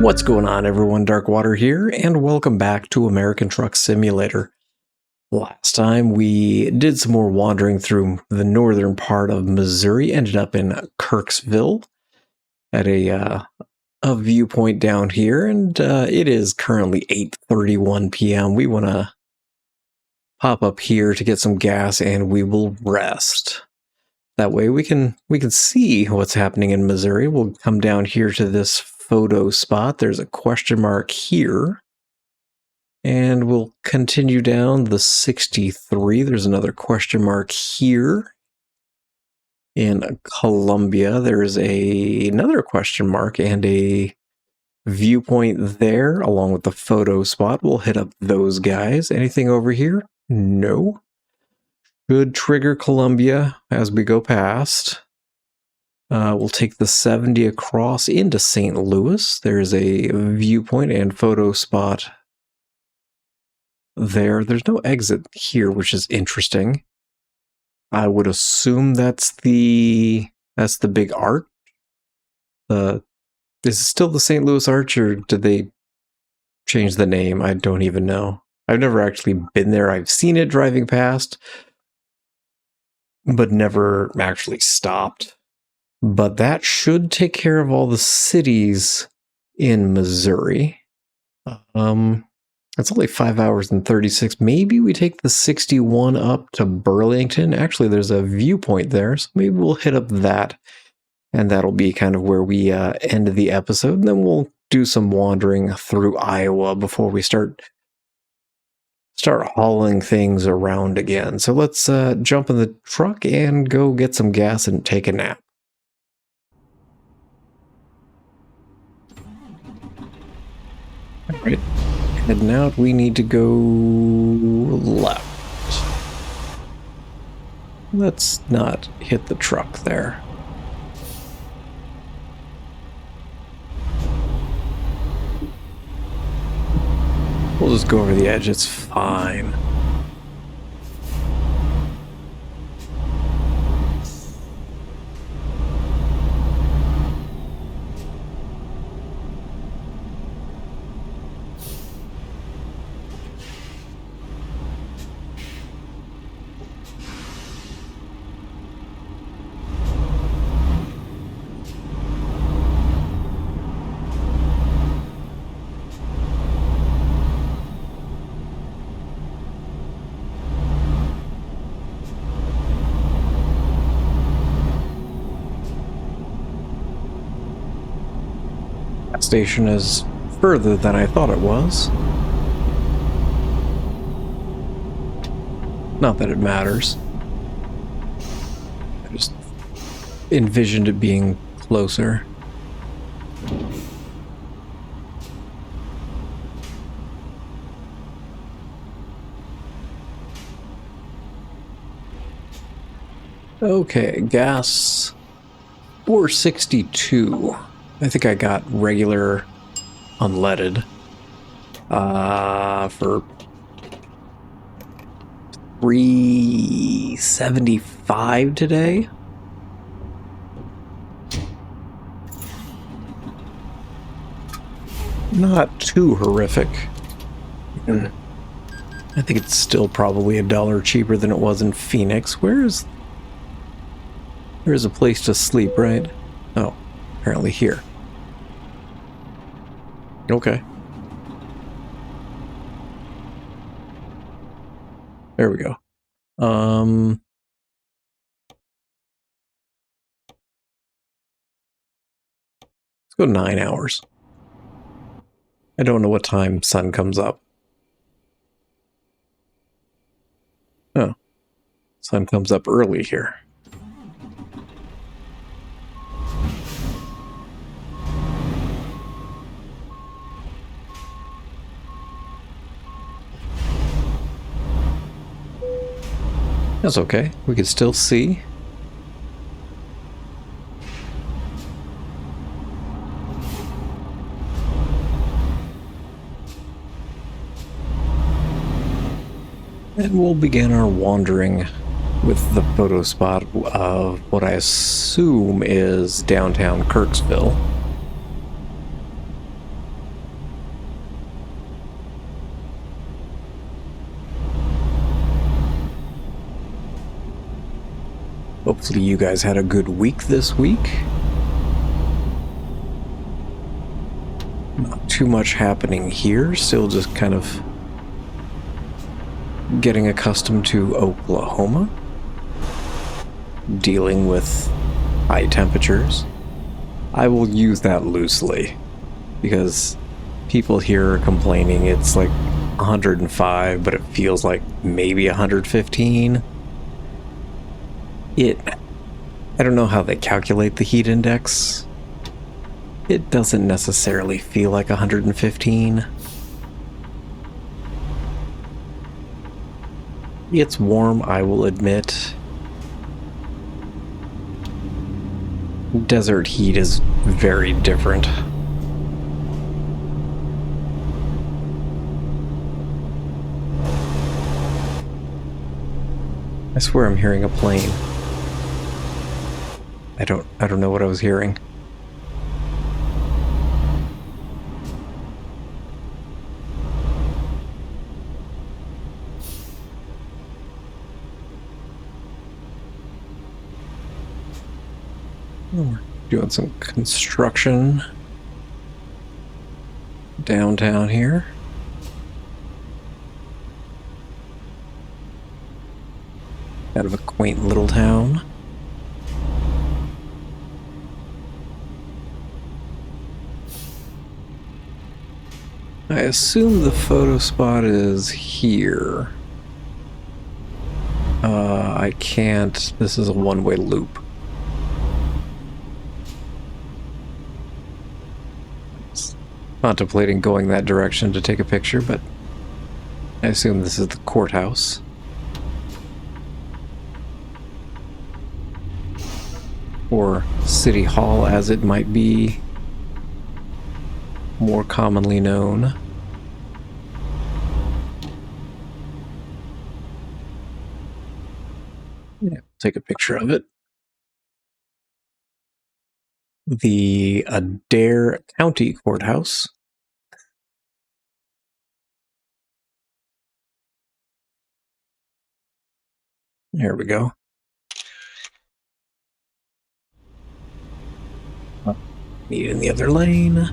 What's going on, everyone? Darkwater here, and welcome back to American Truck Simulator. Last time we did some more wandering through the northern part of Missouri, ended up in Kirksville at a viewpoint down here, and it is currently 8:31 p.m. We want to pop up here to get some gas, and we will rest. That way we can see what's happening in Missouri. We'll come down here to this photo spot. There's a question mark here. And we'll continue down the 63. There's another question mark here. In Columbia, there's another question mark and a viewpoint there, along with the photo spot. We'll hit up those guys. Anything over here? No. Should trigger Columbia as we go past. We'll take the 70 across into St. Louis. There's a viewpoint and photo spot there. There's no exit here, which is interesting. I would assume that's the big arch. Is it still the St. Louis Arch, or did they change the name? I don't even know. I've never actually been there. I've seen it driving past, but never actually stopped. But that should take care of all the cities in Missouri. It's only 5 hours and 36. Maybe we take the 61 up to Burlington. Actually, there's a viewpoint there, so maybe we'll hit up that. And that'll be kind of where we end the episode. And then we'll do some wandering through Iowa before we start hauling things around again. So let's jump in the truck and go get some gas and take a nap. All right. Heading out, we need to go left. Let's not hit the truck there. We'll just go over the edge, it's fine. Station is further than I thought it was. Not that it matters. I just envisioned it being closer. Okay, gas 462. I think I got regular unleaded for 375 today. Not too horrific. I think it's still probably $1 cheaper than it was in Phoenix. There's a place to sleep, right? Oh, apparently here. Okay. There we go. Let's go 9 hours. I don't know what time sun comes up. Oh. Sun comes up early here. That's okay. We can still see. And we'll begin our wandering with the photo spot of what I assume is downtown Kirksville. Hopefully you guys had a good week this week. Not too much happening here, still just kind of getting accustomed to Oklahoma, dealing with high temperatures. I will use that loosely because people here are complaining it's like 105, but it feels like maybe 115. I don't know how they calculate the heat index. It doesn't necessarily feel like 115. It's warm, I will admit. Desert heat is very different. I swear I'm hearing a plane. I don't know what I was hearing. We're doing some construction downtown here. Kind of a quaint little town. I assume the photo spot is here. I can't. This is a one-way loop. Contemplating going that direction to take a picture, but I assume this is the courthouse. Or City Hall, as it might be more commonly known. Yeah, take a picture of it. The Adair County Courthouse. There we go. Meet in the other lane.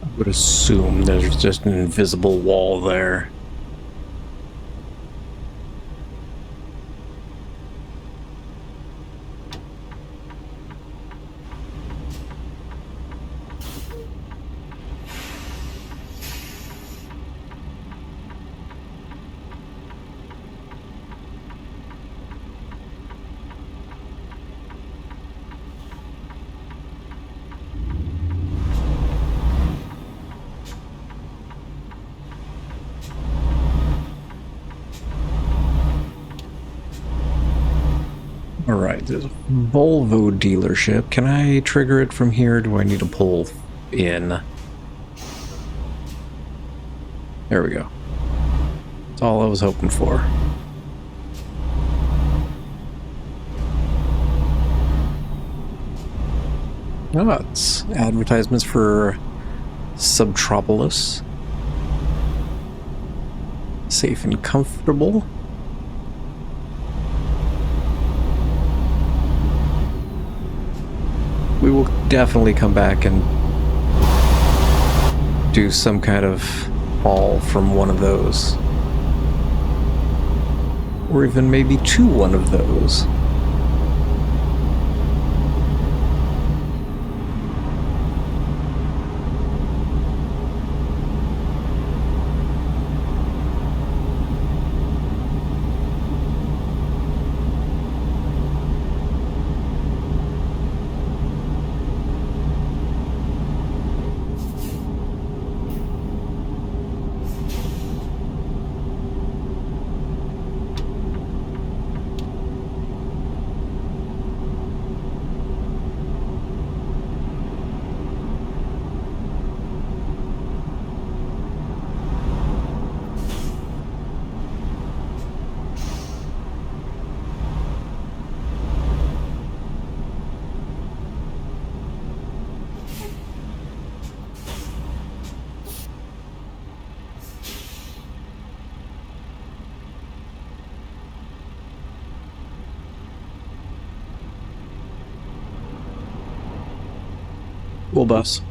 I would assume there's just an invisible wall there. Alright, there's a Volvo dealership. Can I trigger it from here, or do I need to pull in? There we go. That's all I was hoping for. Oh, it's advertisements for Subtropolis. Safe and comfortable. We will definitely come back and do some kind of haul from one of those. Or even maybe to one of those. School bus.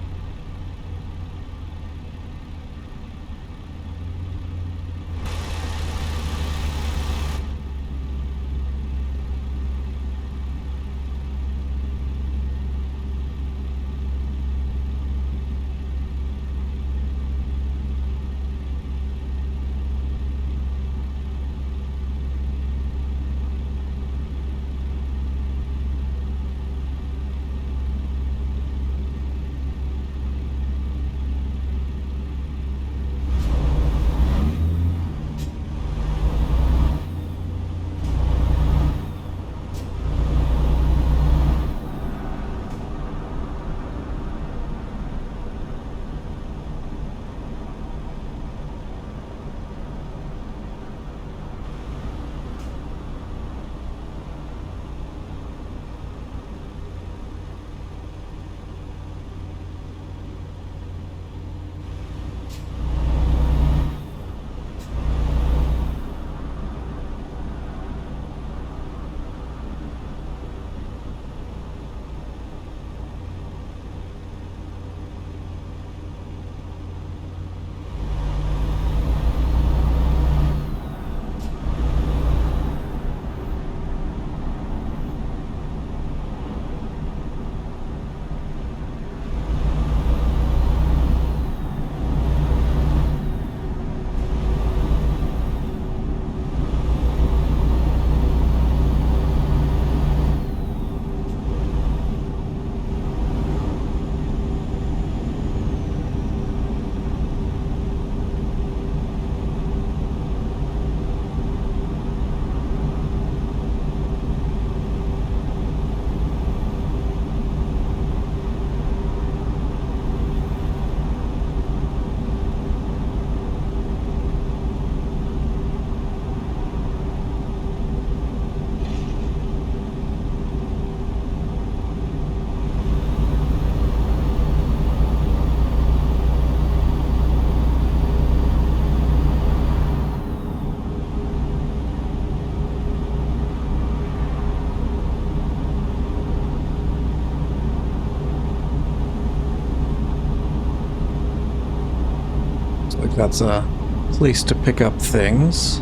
Looks like that's a place to pick up things.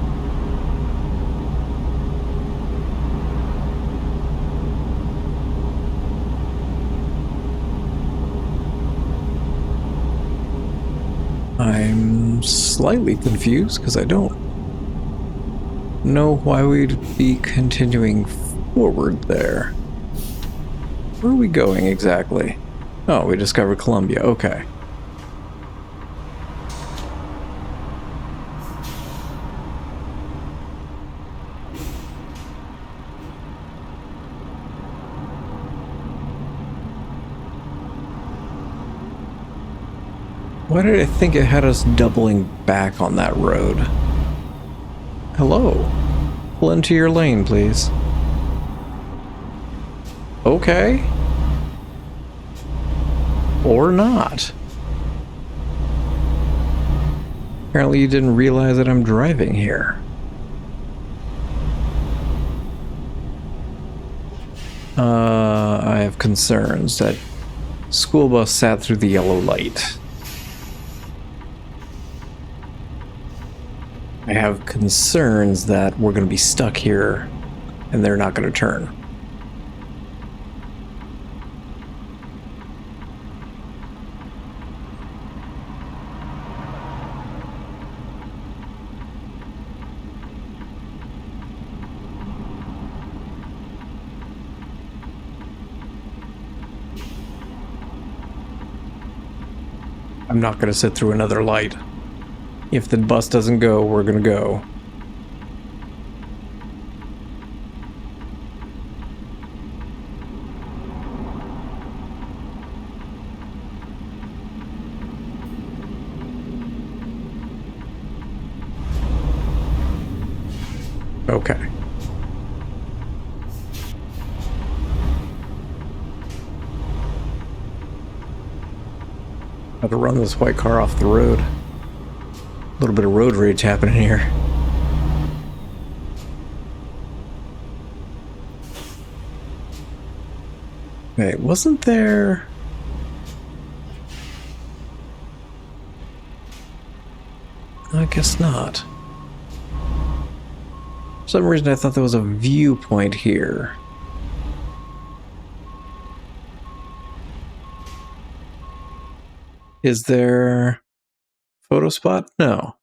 I'm slightly confused because I don't know why we'd be continuing forward there. Where are we going exactly? Oh, we discovered Columbia. Okay. Why did I think it had us doubling back on that road? Hello. Pull into your lane, please. Okay. Or not. Apparently you didn't realize that I'm driving here. I have concerns that school bus sat through the yellow light. I have concerns that we're going to be stuck here and they're not going to turn. I'm not going to sit through another light. If the bus doesn't go, we're going to go. Okay. How to run this white car off the road. A little bit of road rage happening here. Okay, wasn't there I guess not. For some reason I thought there was a viewpoint here. Is there photo spot? No.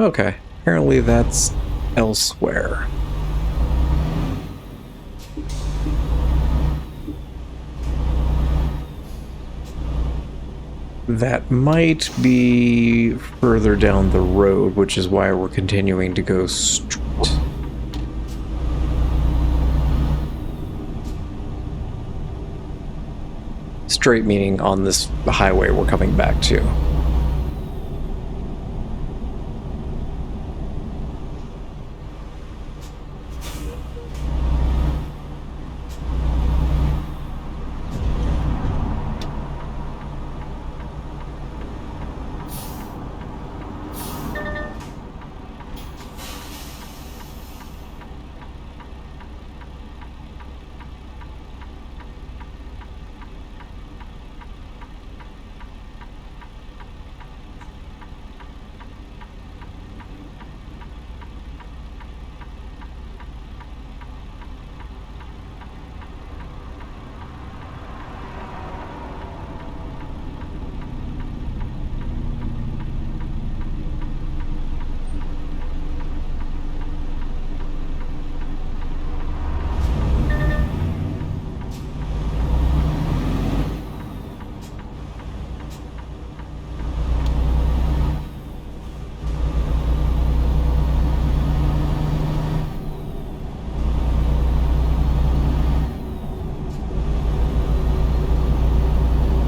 Okay, apparently that's elsewhere. That might be further down the road, which is why we're continuing to go straight. Straight meaning on this highway we're coming back to.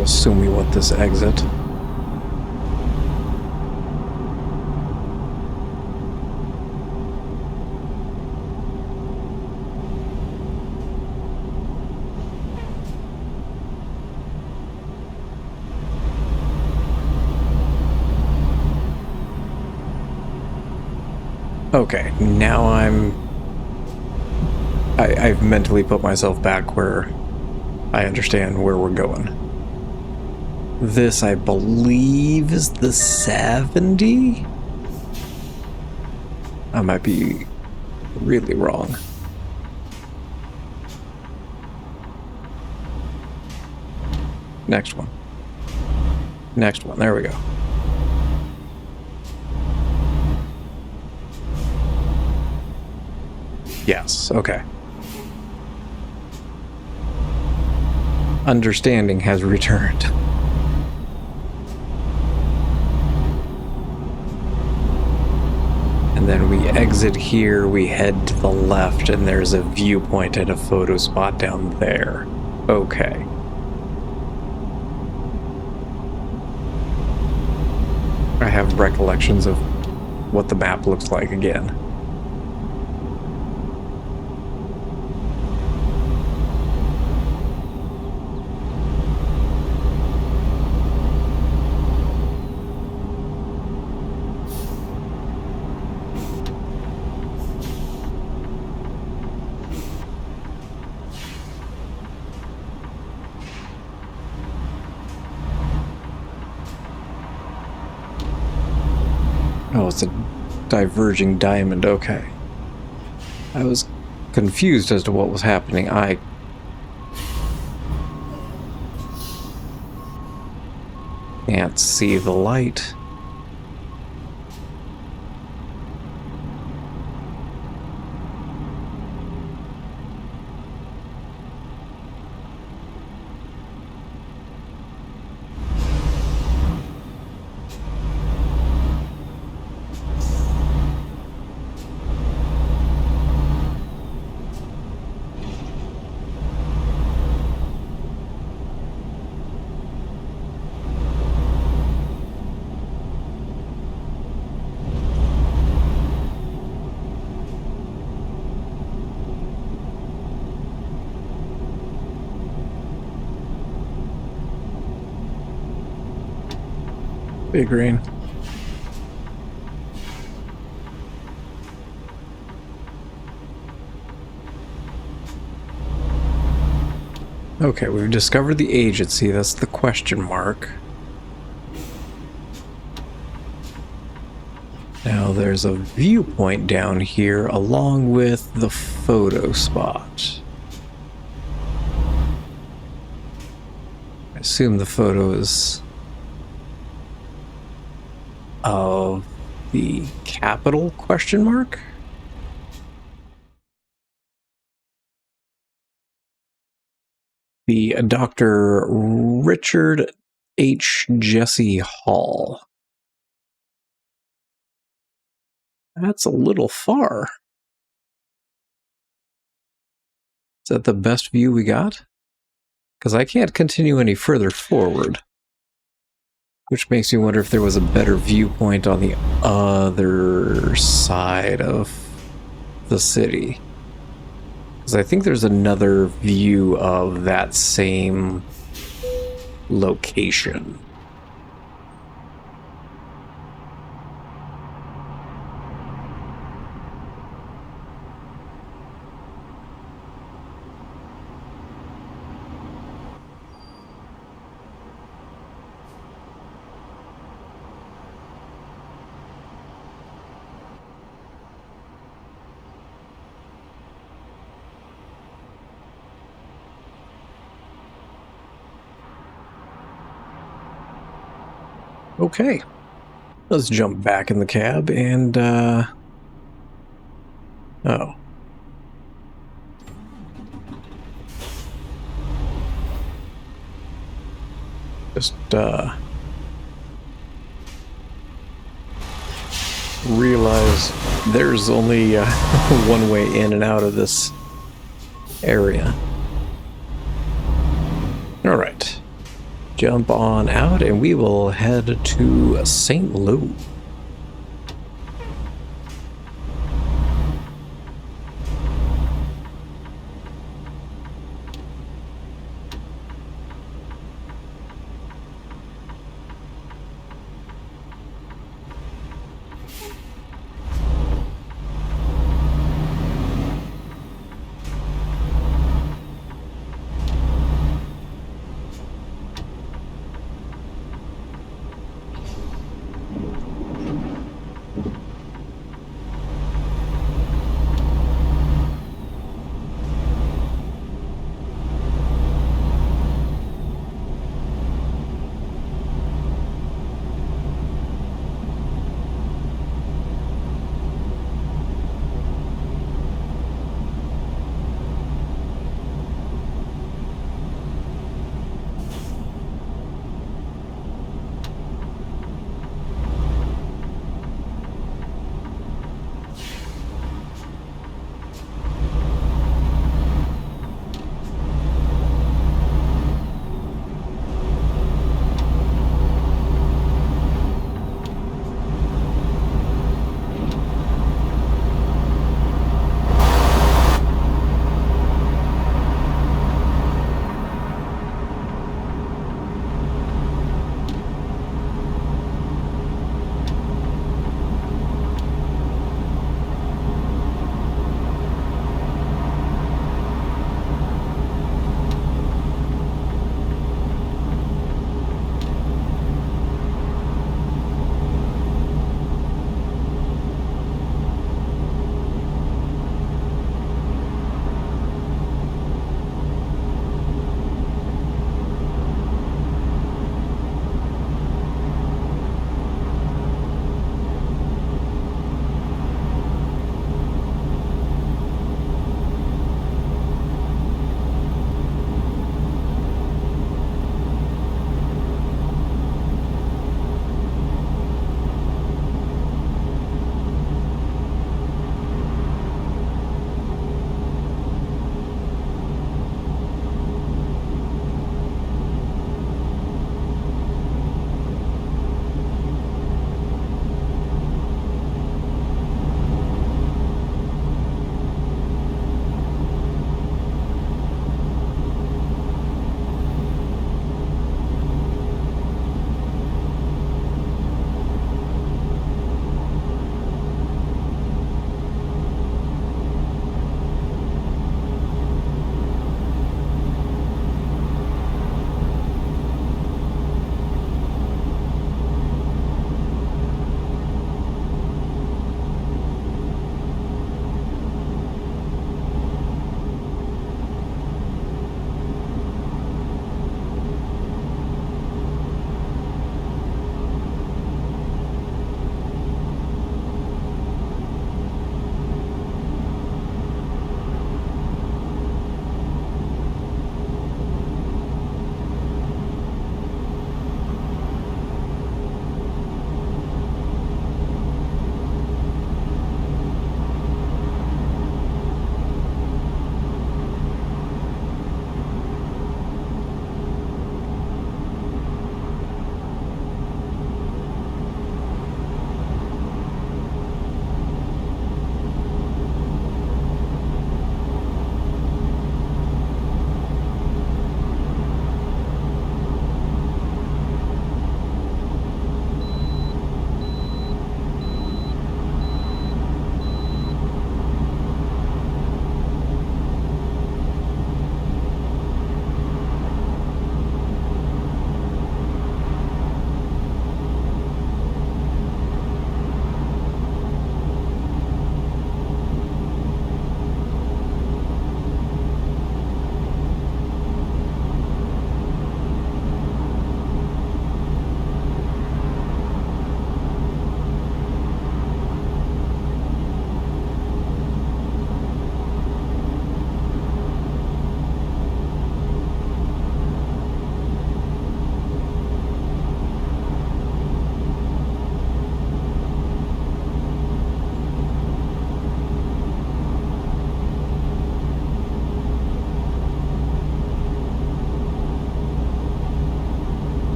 Assume we want this exit. Okay, now I've mentally put myself back where I understand where we're going. This, I believe, is the 70? I might be really wrong. Next one. Next one, there we go. Yes, okay. Understanding has returned. And then we exit here, we head to the left, and there's a viewpoint at a photo spot down there. Okay. I have recollections of what the map looks like again. Oh, it's a diverging diamond, okay. I was confused as to what was happening. I can't see the light. Big green. Okay, we've discovered the agency. That's the question mark. Now there's a viewpoint down here along with the photo spot. I assume the photo is of the Capitol question mark? The Dr. Richard H. Jesse Hall. That's a little far. Is that the best view we got? Because I can't continue any further forward. Which makes me wonder if there was a better viewpoint on the other side of the city. Because I think there's another view of that same location. Okay, let's jump back in the cab and, oh. Just, realize there's only one way in and out of this area. All right. Jump on out and we will head to St. Louis.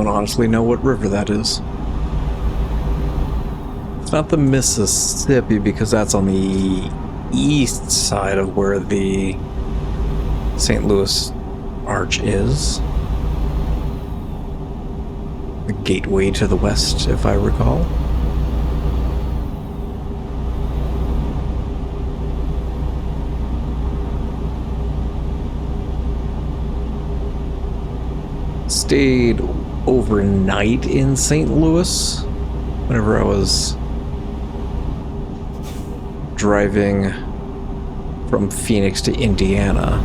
don't honestly know what river that is. It's not the Mississippi because that's on the east side of where the St. Louis Arch is. The gateway to the west, if I recall. Stayed overnight in St. Louis whenever I was driving from Phoenix to Indiana.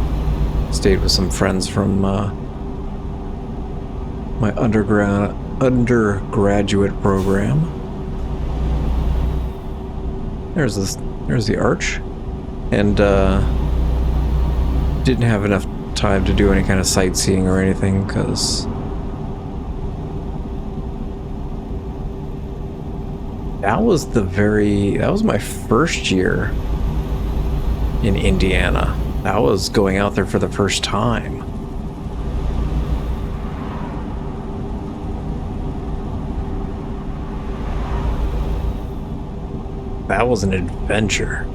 Stayed with some friends from my undergraduate program. There's the arch, and didn't have enough time to do any kind of sightseeing or anything because that was my first year in Indiana. That was going out there for the first time. That was an adventure.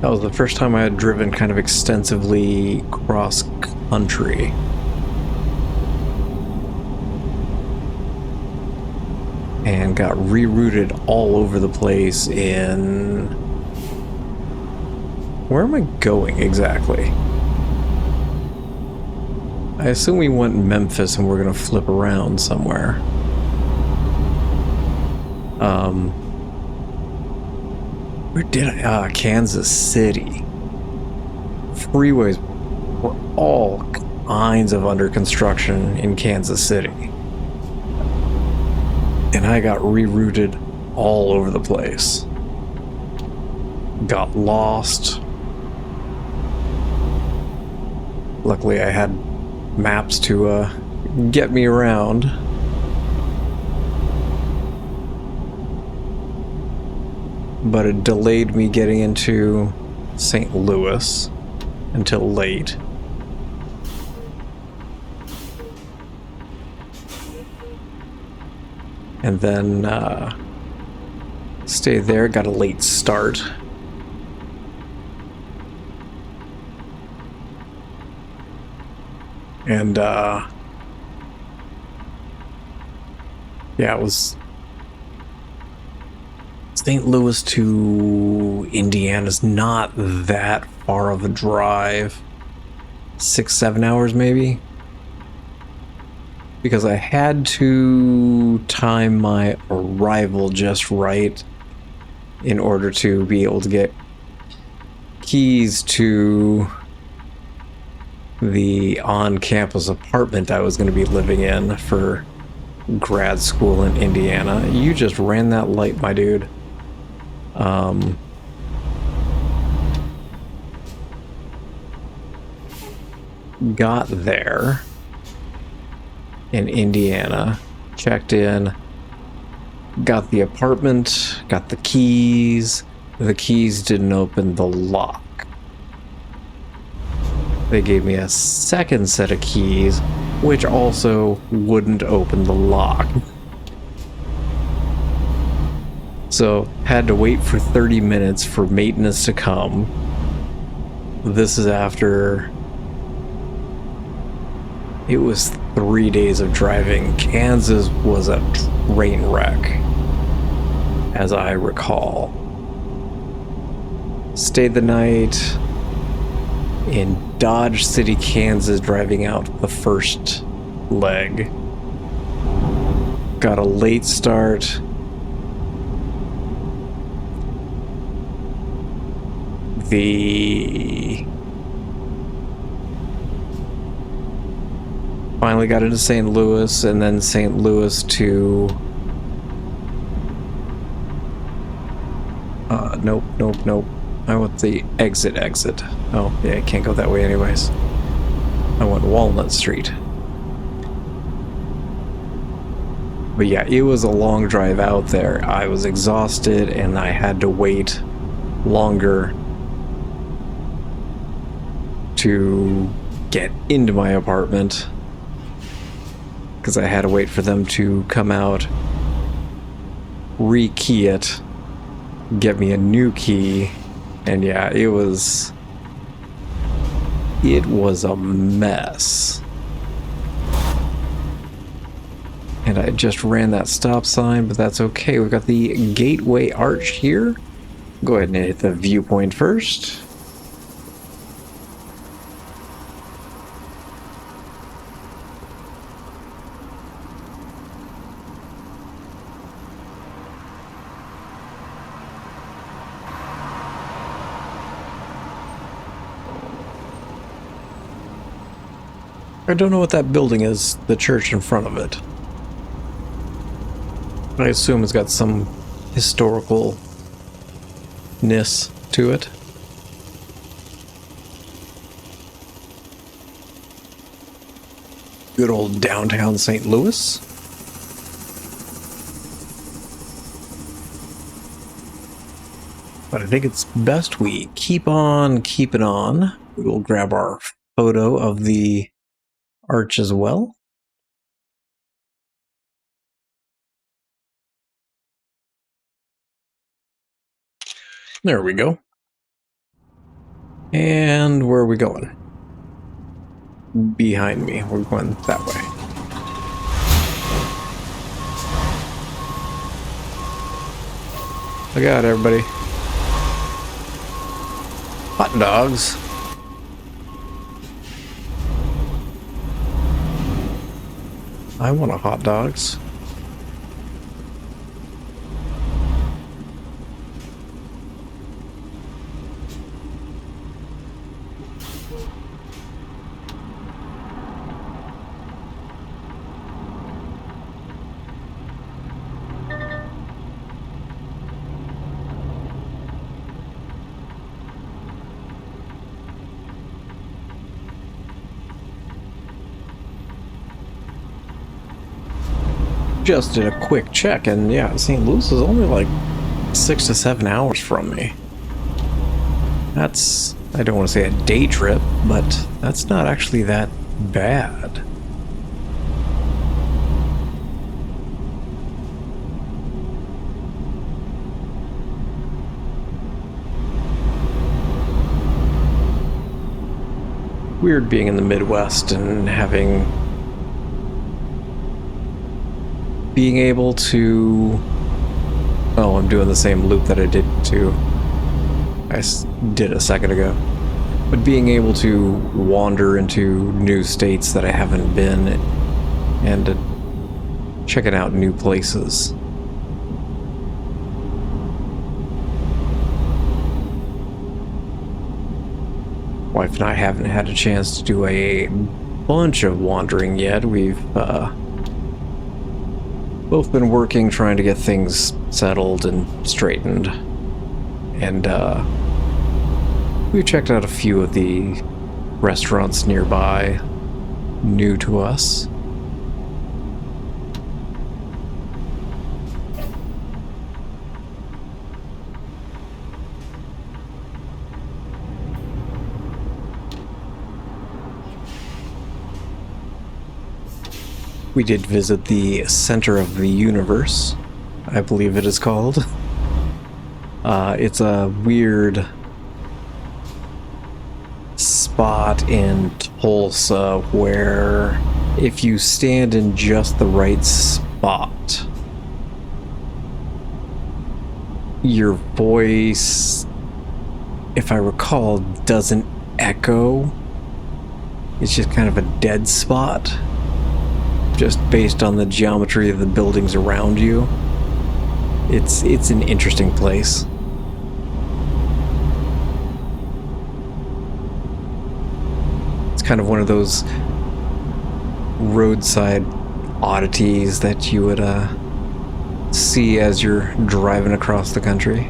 That was the first time I had driven kind of extensively cross country. And got rerouted all over the place in... Where am I going exactly? I assume we went Memphis and we're gonna flip around somewhere. Where did I? Kansas City. Freeways were all kinds of under construction in Kansas City. And I got rerouted all over the place. Got lost. Luckily I had maps to get me around. But it delayed me getting into St. Louis until late. And then stayed there, got a late start. And yeah, it was St. Louis to Indiana's not that far of a drive. 6-7 hours maybe. Because I had to time my arrival just right in order to be able to get keys to the on-campus apartment I was going to be living in for grad school in Indiana. You just ran that light, my dude. Got there in Indiana, checked in, got the apartment, got the keys. The keys didn't open the lock. They gave me a second set of keys, which also wouldn't open the lock. So, had to wait for 30 minutes for maintenance to come. This is after... It was 3 days of driving. Kansas was a train wreck, as I recall. Stayed the night in Dodge City, Kansas, driving out the first leg. Got a late start. Finally got into St. Louis, and then St. Louis to... Nope. I want the exit. Oh, yeah, I can't go that way anyways. I went Walnut Street. But yeah, it was a long drive out there. I was exhausted, and I had to wait longer to get into my apartment because I had to wait for them to come out, rekey it, get me a new key, and yeah, it was a mess. And I just ran that stop sign, but that's okay. We've got the gateway arch here. Go ahead and hit the viewpoint first. I don't know what that building is, the church in front of it. I assume it's got some historical-ness to it. Good old downtown St. Louis. But I think it's best we keep on keeping on. We will grab our photo of the arch as well. There we go. And where are we going? Behind me. We're going that way. Look out, everybody. Hot dogs. I want a hot dogs. Just did a quick check, and yeah, St. Louis is only like 6 to 7 hours from me. That's, I don't want to say a day trip, but that's not actually that bad. Weird being in the Midwest and being able to... Oh, I'm doing the same loop that I did did a second ago. But being able to wander into new states that I haven't been and checking out new places. Wife and I haven't had a chance to do a bunch of wandering yet. We've both been working, trying to get things settled and straightened. And we've checked out a few of the restaurants nearby, new to us. We did visit the center of the universe, I believe it is called. It's a weird spot in Tulsa where if you stand in just the right spot, your voice, if I recall, doesn't echo. It's just kind of a dead spot, just based on the geometry of the buildings around you. It's an interesting place. It's kind of one of those roadside oddities that you would see as you're driving across the country.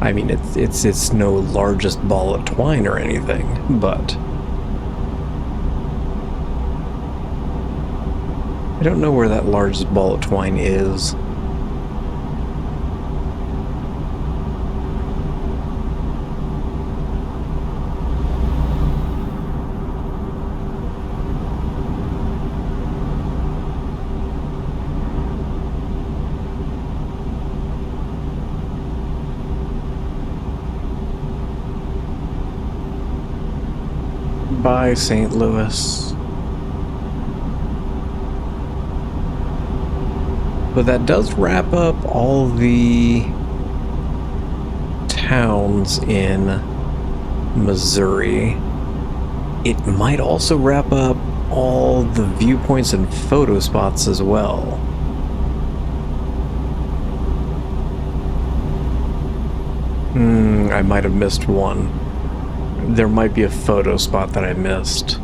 I mean, it's no largest ball of twine or anything, but I don't know where that largest ball of twine is. Bye, St. Louis. But that does wrap up all the towns in Missouri. It might also wrap up all the viewpoints and photo spots as well. I might have missed one. There might be a photo spot that I missed.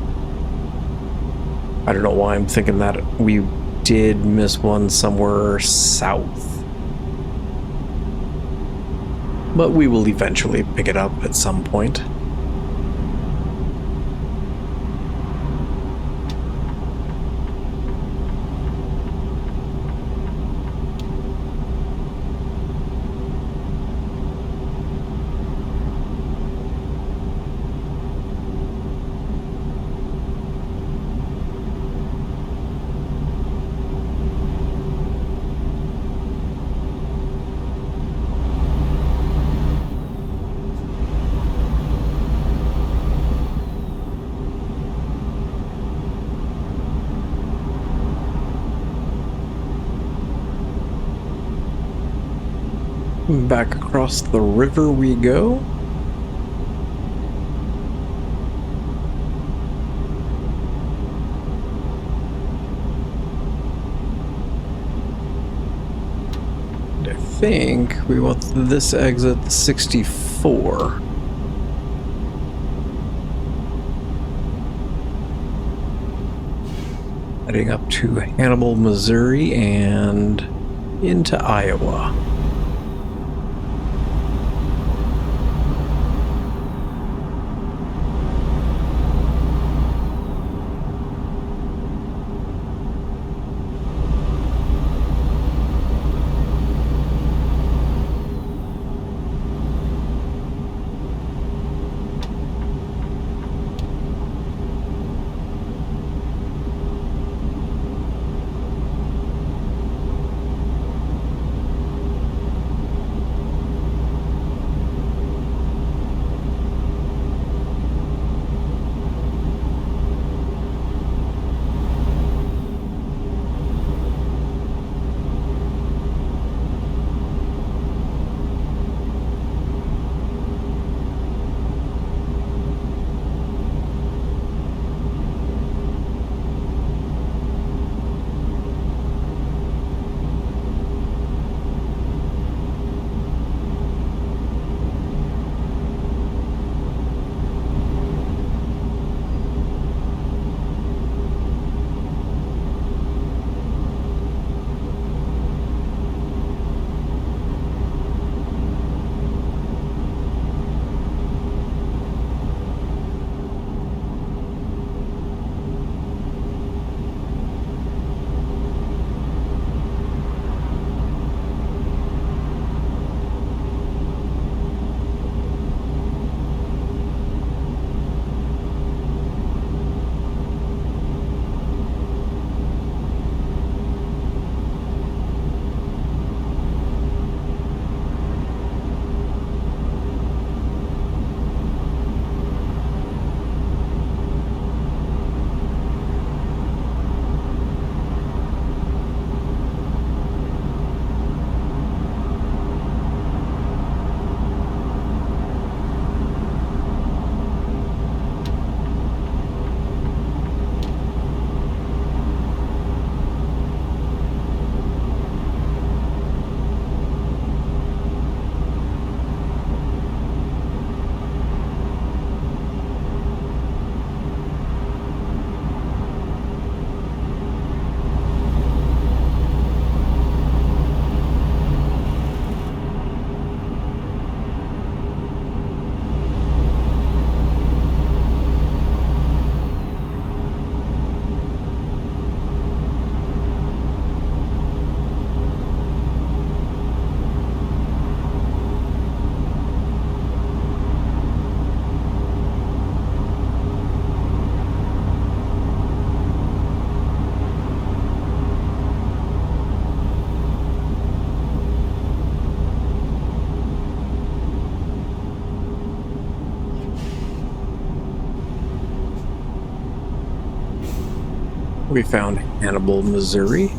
I don't know why I'm thinking that we did miss one somewhere south. But we will eventually pick it up at some point. Back across the river we go. I think we want this exit 64. Heading up to Hannibal, Missouri and into Iowa. We found Hannibal, Missouri.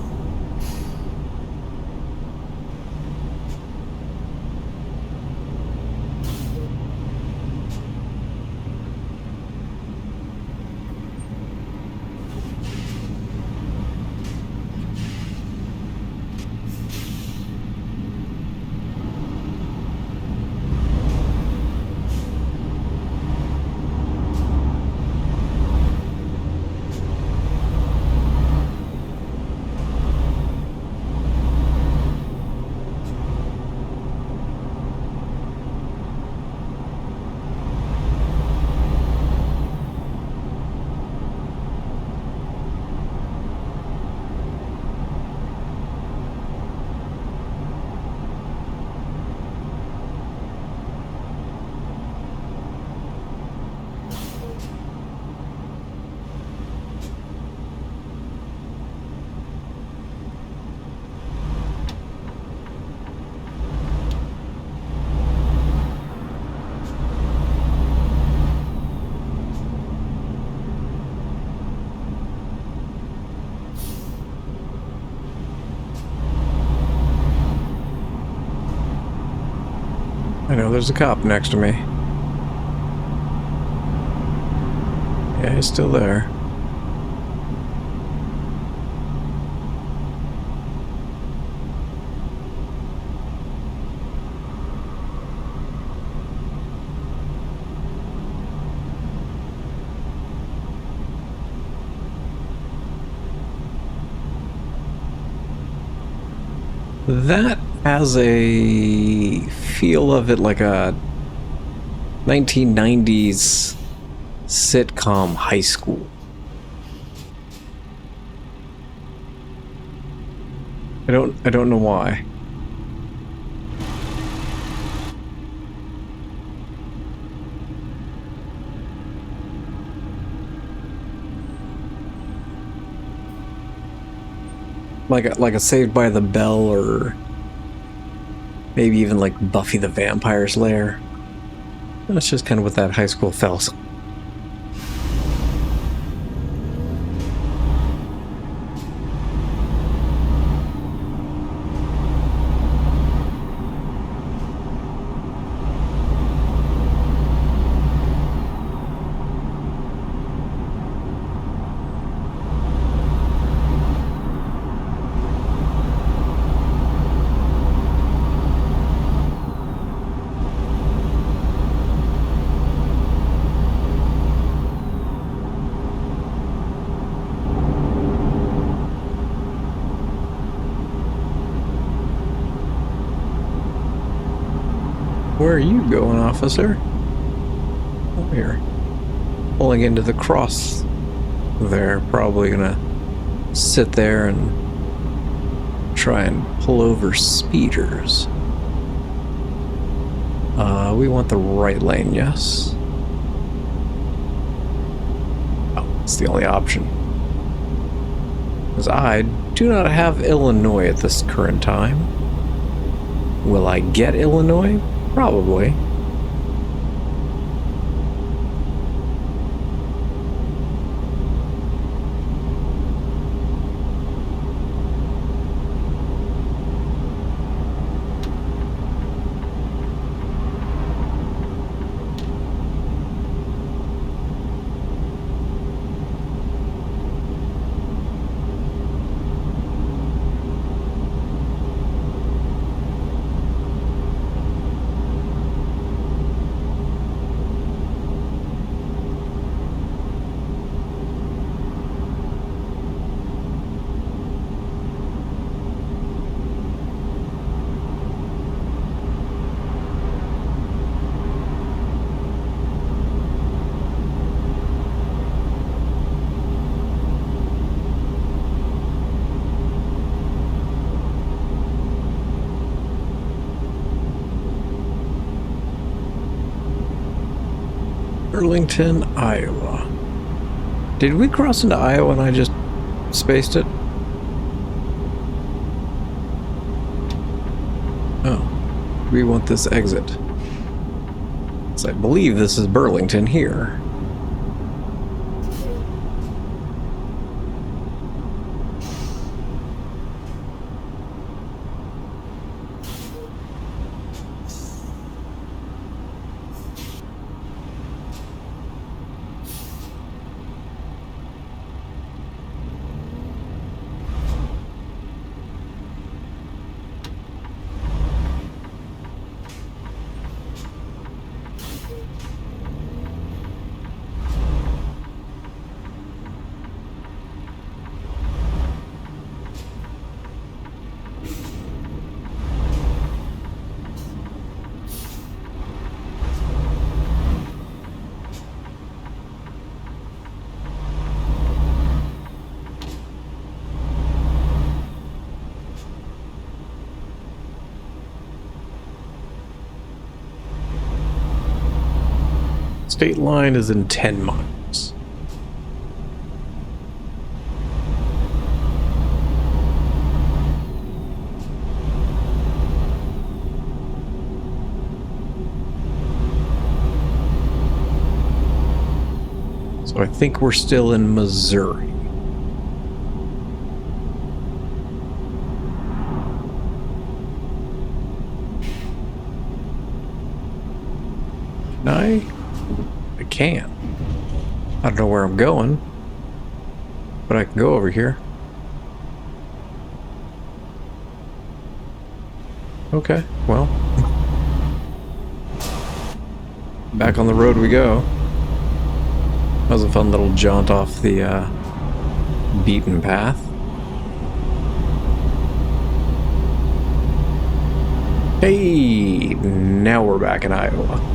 I know there's a cop next to me. Yeah, he's still there. That has a feel of it like a 1990s sitcom high school. I don't know why. Like a Saved by the Bell, or maybe even like Buffy the Vampire Slayer. That's just kind of what that high school felt. Where are you going, officer? Oh, here. Pulling into the cross there. Probably gonna sit there and try and pull over speeders. We want the right lane, yes. Oh, it's the only option. Because I do not have Illinois at this current time. Will I get Illinois? Probably. Burlington, Iowa. Did we cross into Iowa and I just spaced it? Oh, we want this exit. So I believe this is Burlington here. State line is in 10 miles. So I think we're still in Missouri. I can. I don't know where I'm going, but I can go over here. Okay, well. Back on the road we go. That was a fun little jaunt off the beaten path. Hey, now we're back in Iowa.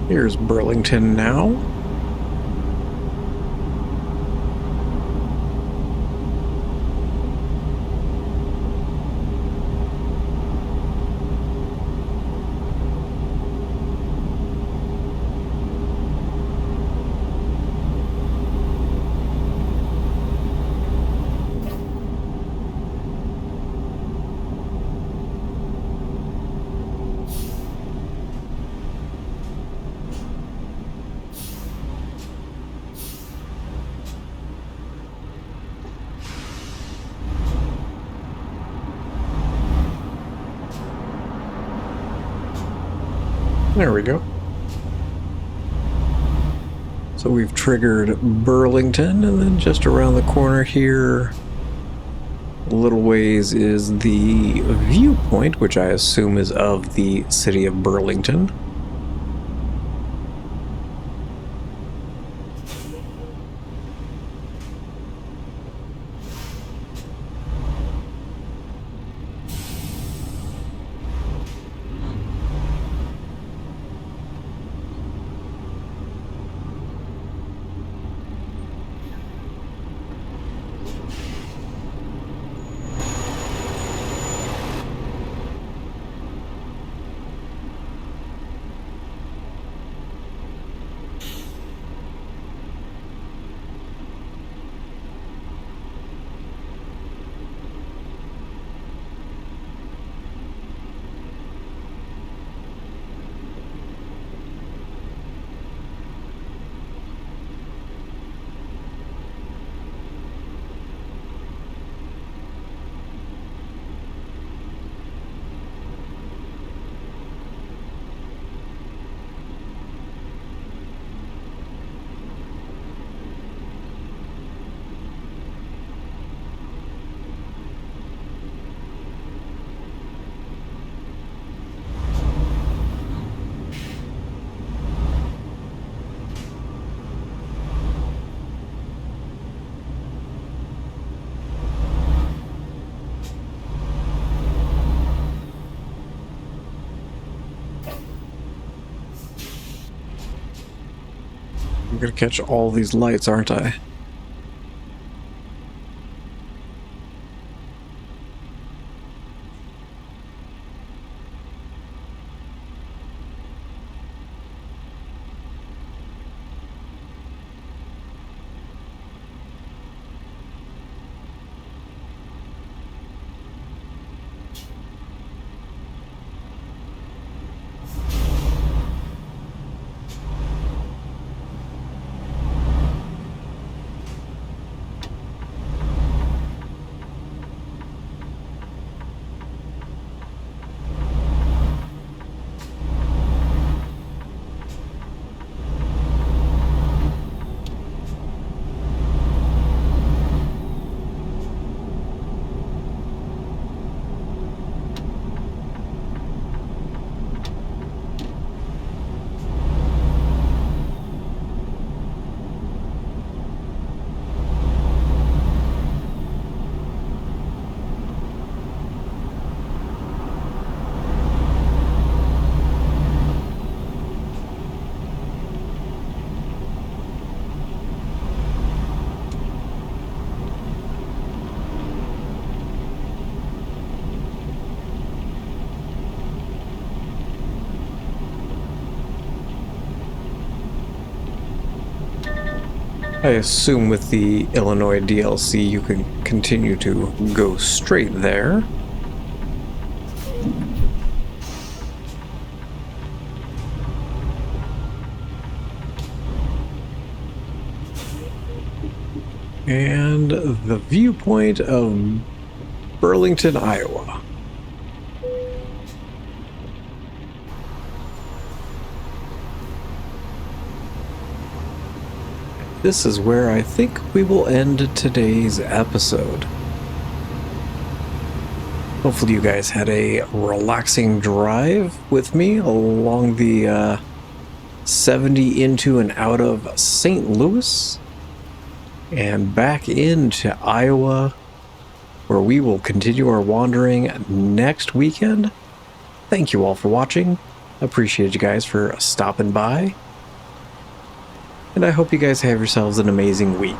Here's Burlington now. There we go. So we've triggered Burlington, and then just around the corner here, a little ways, is the viewpoint, which I assume is of the city of Burlington. I'm gonna catch all these lights, aren't I? I assume with the Illinois DLC you can continue to go straight there. And the viewpoint of Burlington, Iowa. This is where I think we will end today's episode. Hopefully you guys had a relaxing drive with me along the 70 into and out of St. Louis and back into Iowa, where we will continue our wandering next weekend. Thank you all for watching. Appreciate you guys for stopping by. And I hope you guys have yourselves an amazing week.